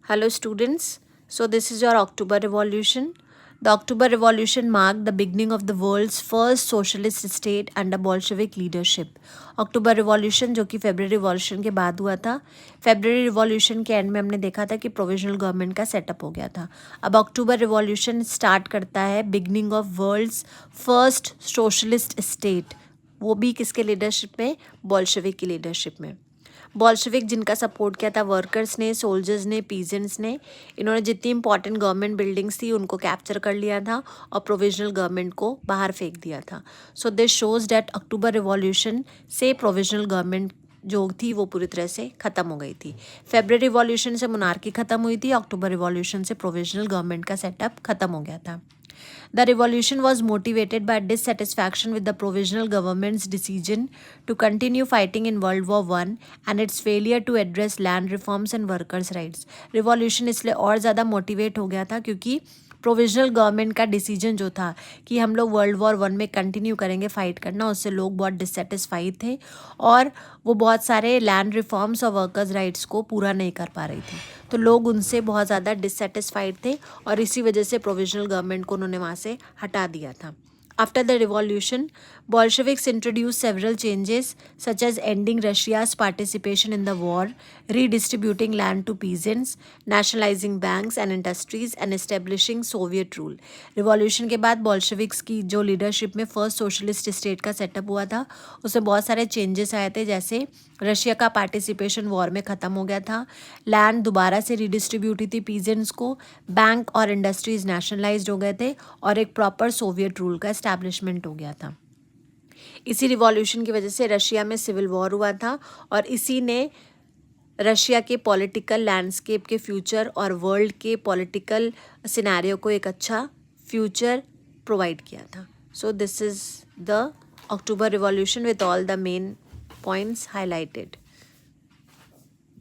Hello students, so this is your October Revolution. The October Revolution marked the beginning of the world's first socialist state under Bolshevik leadership. October Revolution जो कि February Revolution के बाद हुआ था. February Revolution के and में हमने देखा था कि प्रोविजनल गवर्नमेंट का सेटअप हो गया था. अब October Revolution स्टार्ट करता है beginning of world's first socialist state, वो भी किसके लीडरशिप में? बॉल्शेविक की लीडरशिप में. बॉल्शेविक जिनका सपोर्ट किया था वर्कर्स ने, सोल्जर्स ने, पीजेंट्स ने. इन्होंने जितनी इंपॉर्टेंट गवर्नमेंट बिल्डिंग्स थी उनको कैप्चर कर लिया था और प्रोविजनल गवर्नमेंट को बाहर फेंक दिया था. So this shows that October revolution से प्रोविजनल गवर्नमेंट जो थी वो पूरी तरह से ख़त्म हो गई थी. फेब्रुअरी रिवॉल्यूशन से मोनार्की ख़त्म हुई थी, अक्टूबर रिवॉल्यूशन से प्रोविजनल गवर्नमेंट का सेटअप ख़त्म हो गया था. The revolution was motivated by dissatisfaction with the provisional government's decision to continue fighting in World War I and its failure to address land reforms and workers' rights. Revolution इसलिए और ज़्यादा motivate हो गया था क्योंकि प्रोविजनल गवर्नमेंट का decision जो था कि हम लोग वर्ल्ड वॉर 1 में कंटिन्यू करेंगे फाइट करना, उससे लोग बहुत डिससेटिस्फाइड थे और वो बहुत सारे लैंड रिफॉर्म्स और वर्कर्स राइट्स को पूरा नहीं कर पा रही थी. तो लोग उनसे बहुत ज़्यादा डिससेटिस्फाइड थे और इसी वजह से प्रोविजनल गवर्नमेंट को उन्होंने वहाँ से हटा दिया था. After the revolution, Bolsheviks introduced several changes such as ending Russia's participation in the war, redistributing land to peasants, nationalizing banks and industries and establishing Soviet rule. Revolution के बाद Bolsheviks की जो लीडरशिप में फर्स्ट सोशलिस्ट स्टेट का setup हुआ था उसमें बहुत सारे चेंजेस आए थे, जैसे रशिया का पार्टिसिपेशन वॉर में ख़त्म हो गया था, लैंड दोबारा से रिडिस्ट्रीब्यूट हुई थी पीजेंट्स को, बैंक और इंडस्ट्रीज नेशनलाइज्ड हो गए थे और एक प्रॉपर सोवियत रूल का एस्टैब्लिशमेंट हो गया था. इसी रिवॉल्यूशन की वजह से रशिया में सिविल वॉर हुआ था और इसी ने रशिया के पॉलिटिकल लैंडस्केप के फ्यूचर और वर्ल्ड के पॉलिटिकल सिनेरियो को एक अच्छा फ्यूचर प्रोवाइड किया था. So this is the October Revolution with all the main points highlighted.